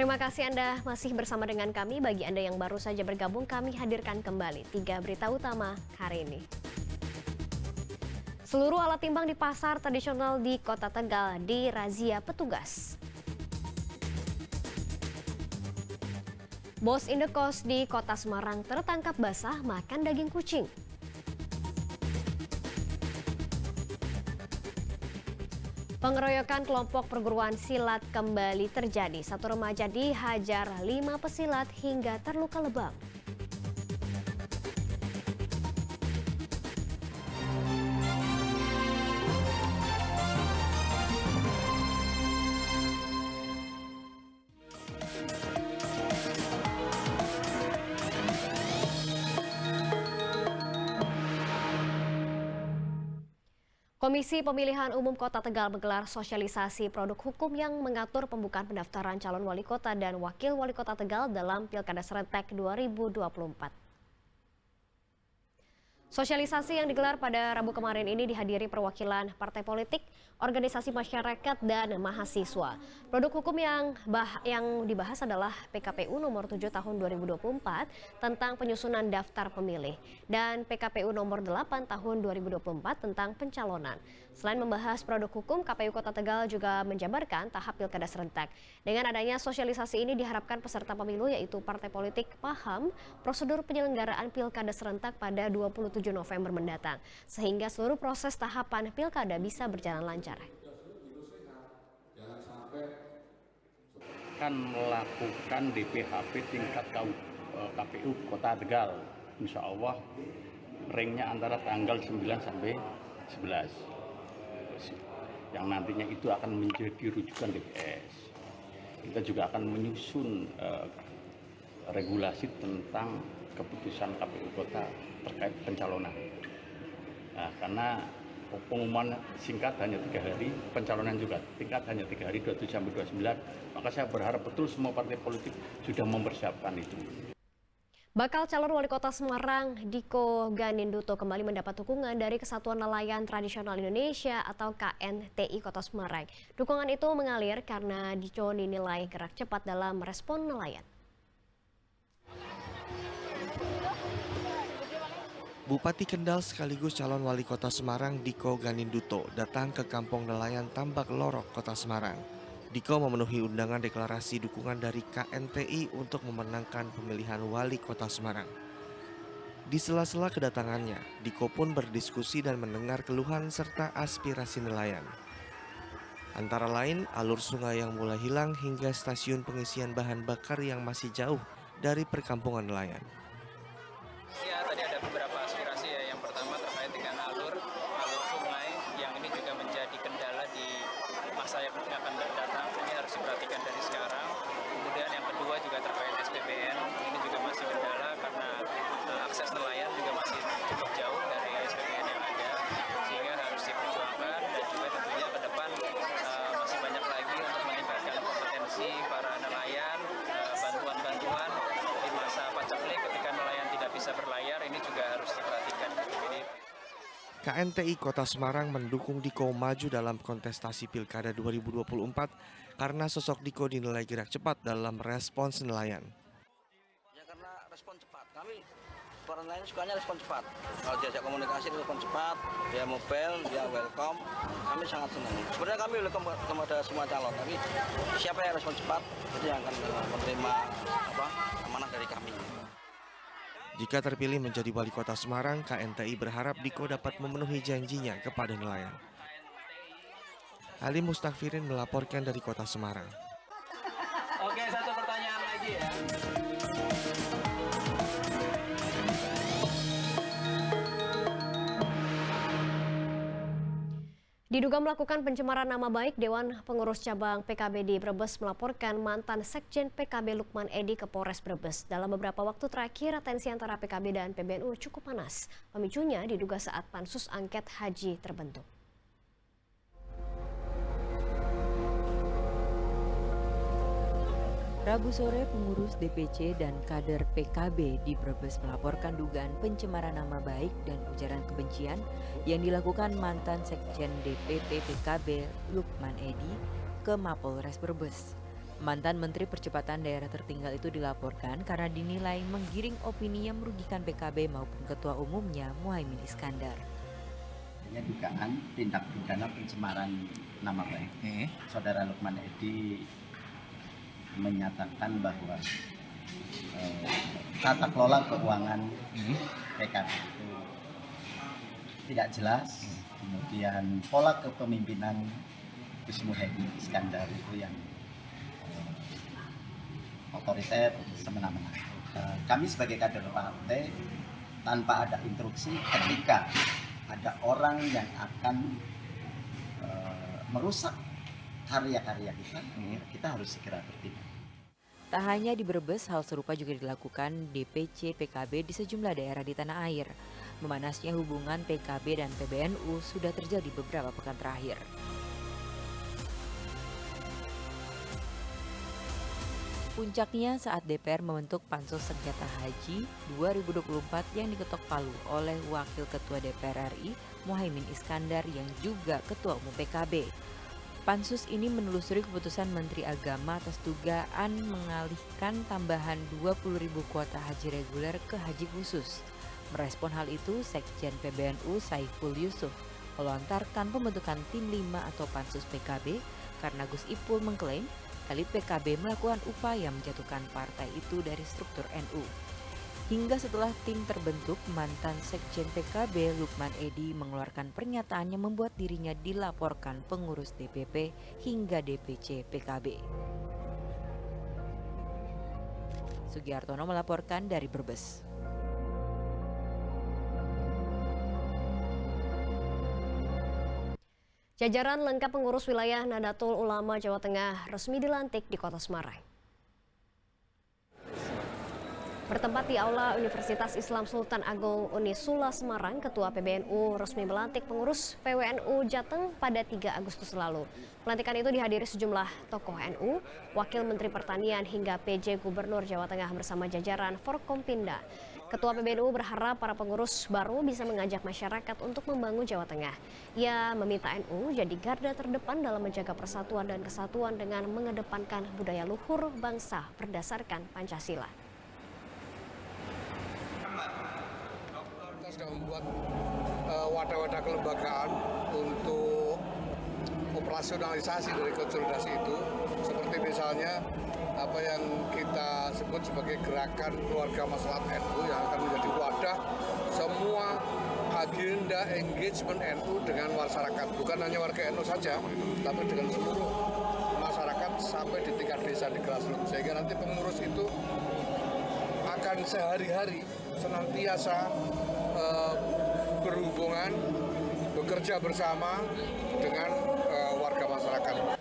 Terima kasih Anda masih bersama dengan kami. Bagi Anda yang baru saja bergabung, kami hadirkan kembali 3 berita utama hari ini. Seluruh alat timbang di pasar tradisional di Kota Tegal dirazia petugas. Bos indekos di Kota Semarang tertangkap basah makan daging kucing. Pengeroyokan kelompok perguruan silat kembali terjadi. Satu remaja dihajar 5 pesilat hingga terluka lebam. Komisi Pemilihan Umum Kota Tegal menggelar sosialisasi produk hukum yang mengatur pembukaan pendaftaran calon wali kota dan wakil wali kota Tegal dalam Pilkada Serentak 2024. Sosialisasi yang digelar pada Rabu kemarin ini dihadiri perwakilan partai politik, organisasi masyarakat, dan mahasiswa. Produk hukum yang dibahas adalah PKPU nomor 7 tahun 2024 tentang penyusunan daftar pemilih dan PKPU nomor 8 tahun 2024 tentang pencalonan. Selain membahas produk hukum, KPU Kota Tegal juga menjabarkan tahap Pilkada Serentak. Dengan adanya sosialisasi ini diharapkan peserta pemilu yaitu partai politik paham prosedur penyelenggaraan Pilkada Serentak pada 27 November mendatang, sehingga seluruh proses tahapan pilkada bisa berjalan lancar. Akan melakukan DPHP tingkat KPU Kota Tegal, insya Allah ringnya antara tanggal 9 sampai 11, yang nantinya itu akan menjadi rujukan DPS. Kita juga akan menyusun regulasi tentang keputusan KPU Kota terkait pencalonan. Nah, karena pengumuman singkat hanya 3 hari, pencalonan juga tingkat hanya 3 hari, 27 sampai 29, maka saya berharap betul semua partai politik sudah mempersiapkan itu. Bakal calon wali kota Semarang, Diko Ganinduto, kembali mendapat dukungan dari Kesatuan Nelayan Tradisional Indonesia atau KNTI Kota Semarang. Dukungan itu mengalir karena Diko dinilai gerak cepat dalam merespon nelayan. Bupati Kendal sekaligus calon wali kota Semarang Diko Ganinduto datang ke kampung nelayan Tambak Lorok, Kota Semarang. Diko memenuhi undangan deklarasi dukungan dari KNTI untuk memenangkan pemilihan wali kota Semarang. Di sela-sela kedatangannya, Diko pun berdiskusi dan mendengar keluhan serta aspirasi nelayan. Antara lain, alur sungai yang mulai hilang hingga stasiun pengisian bahan bakar yang masih jauh dari perkampungan nelayan. Ya, tadi ada beberapa aspirasi ya. Yang pertama terkait dengan alur sungai yang ini juga menjadi kendala di masa yang akan datang. Ini harus diperhatikan dari sekarang. Kemudian yang kedua juga terkait SPBN. Ini juga masih kendala karena akses nelayan juga masih cukup jauh dari SPBN yang ada, sehingga harus diperjuangkan. Dan juga tentunya ke depan masih banyak lagi untuk meningkatkan kompetensi para nelayan, bantuan-bantuan di masa paceklik ketika nelayan tidak bisa berlayar, ini juga harus diperhatikan. KNTI Kota Semarang mendukung Diko maju dalam kontestasi Pilkada 2024 karena sosok Diko dinilai gerak cepat dalam respons nelayan. Ya, karena respon cepat. Kami para nelayan sukanya respon cepat. Kalau diajak komunikasi respon cepat, dia mobile, dia welcome. Kami sangat senang. Sebenarnya kami welcome kepada semua calon, tapi siapa yang respon cepat itu yang akan menerima amanah dari kami. Jika terpilih menjadi wali kota Semarang, KNTI berharap Diko dapat memenuhi janjinya kepada nelayan. Ali Mustakfirin melaporkan dari Kota Semarang. Oke, satu pertanyaan lagi ya. Diduga melakukan pencemaran nama baik, Dewan Pengurus Cabang PKB di Brebes melaporkan mantan Sekjen PKB Lukman Edi ke Polres Brebes. Dalam beberapa waktu terakhir, tensi antara PKB dan PBNU cukup panas. Pemicunya diduga saat pansus angket haji terbentuk. Rabu sore, pengurus DPC dan kader PKB di Brebes melaporkan dugaan pencemaran nama baik dan ujaran kebencian yang dilakukan mantan Sekjen DPP PKB Lukman Edi ke Mapolres Brebes. Mantan Menteri Percepatan Daerah Tertinggal itu dilaporkan karena dinilai menggiring opini yang merugikan PKB maupun Ketua Umumnya Muhaimin Iskandar. Dugaan tindak pidana pencemaran nama baik. Saudara Lukman Edi menyatakan bahwa tata kelola keuangan PKB itu tidak jelas, kemudian pola kepemimpinan Gus Muhaimin Iskandar itu yang otoriter, semena-mena. Kami sebagai kader partai tanpa ada instruksi, ketika ada orang yang akan merusak karya-karya kita harus segera bertindak. Tak hanya di Brebes, hal serupa juga dilakukan DPC PKB di sejumlah daerah di tanah air. Memanasnya hubungan PKB dan PBNU sudah terjadi beberapa pekan terakhir. Puncaknya saat DPR membentuk Pansus Sengketa Haji 2024 yang diketok palu oleh Wakil Ketua DPR RI Muhaimin Iskandar yang juga Ketua Umum PKB. Pansus ini menelusuri keputusan Menteri Agama atas dugaan mengalihkan tambahan 20.000 kuota haji reguler ke haji khusus. Merespon hal itu, Sekjen PBNU Saiful Yusuf melontarkan pembentukan tim 5 atau Pansus PKB karena Gus Ipul mengklaim elit PKB melakukan upaya menjatuhkan partai itu dari struktur NU. Hingga setelah tim terbentuk, mantan Sekjen PKB Lukman Edi mengeluarkan pernyataan yang membuat dirinya dilaporkan pengurus DPP hingga DPC PKB. Sugiartono melaporkan dari Brebes. Jajaran lengkap pengurus wilayah Nahdlatul Ulama Jawa Tengah resmi dilantik di Kota Semarang. Bertempat di Aula Universitas Islam Sultan Agung Unisula Semarang, Ketua PBNU resmi melantik pengurus PWNU Jateng pada 3 Agustus lalu. Pelantikan itu dihadiri sejumlah tokoh NU, Wakil Menteri Pertanian hingga PJ Gubernur Jawa Tengah bersama jajaran Forkompinda. Ketua PBNU berharap para pengurus baru bisa mengajak masyarakat untuk membangun Jawa Tengah. Ia meminta NU jadi garda terdepan dalam menjaga persatuan dan kesatuan dengan mengedepankan budaya luhur bangsa berdasarkan Pancasila. Kita sudah membuat wadah-wadah kelembagaan untuk operasionalisasi dari konsolidasi itu, seperti misalnya apa yang kita sebut sebagai gerakan keluarga maslahat NU yang akan menjadi wadah semua agenda engagement NU dengan masyarakat, bukan hanya warga NU saja, tapi dengan seluruh masyarakat sampai di tingkat desa, di grassroots, sehingga nanti pengurus itu akan sehari-hari senantiasa berhubungan, bekerja bersama dengan warga masyarakat.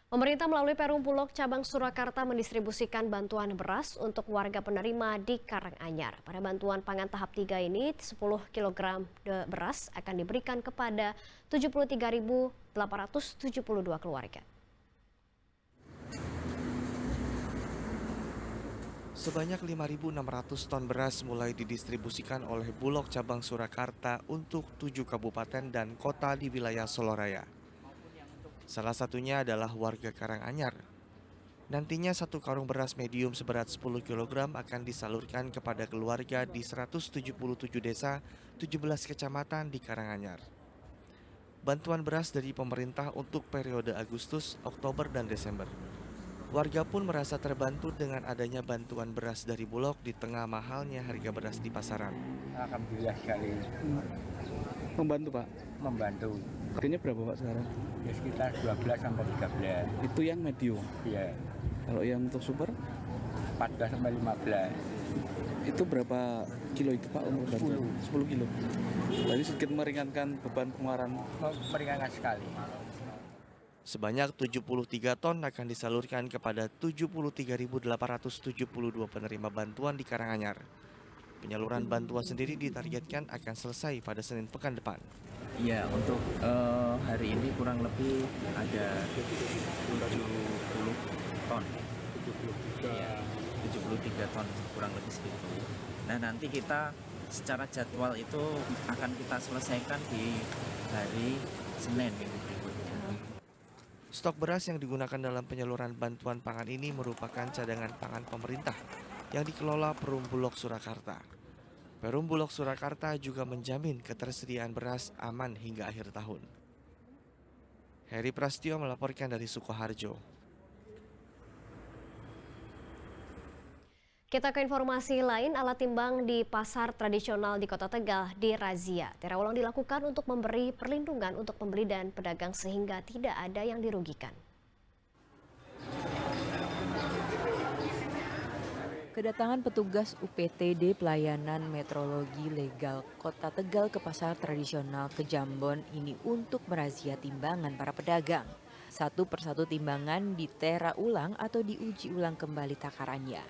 Pemerintah melalui Perum Bulog Cabang Surakarta mendistribusikan bantuan beras untuk warga penerima di Karanganyar. Pada bantuan pangan tahap 3 ini, 10 kg beras akan diberikan kepada 73.872 keluarga. Sebanyak 5.600 ton beras mulai didistribusikan oleh Bulog Cabang Surakarta untuk 7 kabupaten dan kota di wilayah Soloraya. Salah satunya adalah warga Karanganyar. Nantinya 1 karung beras medium seberat 10 kg akan disalurkan kepada keluarga di 177 desa, 17 kecamatan di Karanganyar. Bantuan beras dari pemerintah untuk periode Agustus, Oktober, dan Desember. Warga pun merasa terbantu dengan adanya bantuan beras dari Bulog di tengah mahalnya harga beras di pasaran. Alhamdulillah sekali. Membantu Pak? Membantu. Harganya berapa Pak sekarang? Ya sekitar 12 sampai 13. Itu yang medium? Iya. Kalau yang untuk super? 14 sampai 15. Itu berapa kilo itu Pak untuk bantuan? 10 kilo. Jadi sedikit meringankan beban pengeluaran? Meringankan sekali. Sebanyak 73 ton akan disalurkan kepada 73.872 penerima bantuan di Karanganyar. Penyaluran bantuan sendiri ditargetkan akan selesai pada Senin pekan depan. Ya, untuk hari ini kurang lebih ada 70 ton. Ya, 73 ton kurang lebih segitu. Nah, nanti kita secara jadwal itu akan kita selesaikan di hari Senin minggu berikutnya. Stok beras yang digunakan dalam penyaluran bantuan pangan ini merupakan cadangan pangan pemerintah yang dikelola Perum Bulog Surakarta. Perum Bulog Surakarta juga menjamin ketersediaan beras aman hingga akhir tahun. Heri Prastio melaporkan dari Sukoharjo. Kita ke informasi lain, alat timbang di pasar tradisional di Kota Tegal dirazia. Tera ulang dilakukan untuk memberi perlindungan untuk pembeli dan pedagang sehingga tidak ada yang dirugikan. Kedatangan petugas UPTD Pelayanan Metrologi Legal Kota Tegal ke pasar tradisional Kejambon ini untuk merazia timbangan para pedagang. Satu persatu timbangan ditera ulang atau diuji ulang kembali takarannya.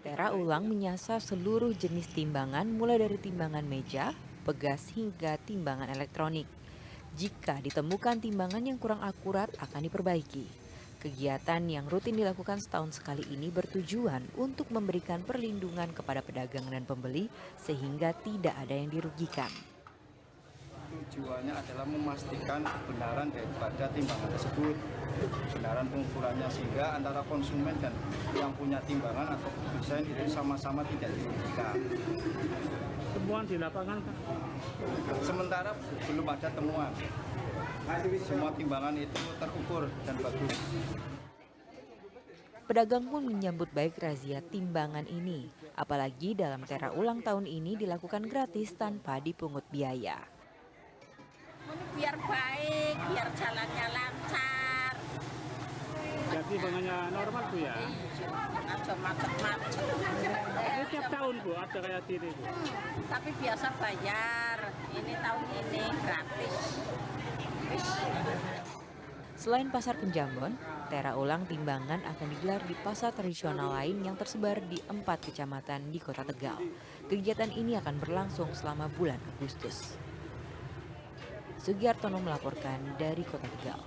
Tera ulang menyasar seluruh jenis timbangan mulai dari timbangan meja, pegas hingga timbangan elektronik. Jika ditemukan timbangan yang kurang akurat akan diperbaiki. Kegiatan yang rutin dilakukan setahun sekali ini bertujuan untuk memberikan perlindungan kepada pedagang dan pembeli sehingga tidak ada yang dirugikan. Tujuannya adalah memastikan kebenaran daripada timbangan tersebut, kebenaran pengukurannya sehingga antara konsumen dan yang punya timbangan atau desain itu sama-sama tidak dirugikan. Temuan di lapangan, Pak? Sementara belum ada temuan. Semua timbangan itu terukur dan bagus. Pedagang pun menyambut baik razia timbangan ini, apalagi dalam tera ulang tahun ini dilakukan gratis tanpa dipungut biaya. Biar baik, biar jalannya lancar. Jadi timbangannya normal, Bu ya? Aja macet-macet. Ini tiap tahun, Bu, ada kayak gini, Bu? Tapi biasa bayar, ini tahun ini gratis. Selain pasar Penjambon, tera ulang timbangan akan digelar di pasar tradisional lain yang tersebar di 4 kecamatan di Kota Tegal. Kegiatan ini akan berlangsung selama bulan Agustus. Sugiartono melaporkan dari Kota Tegal.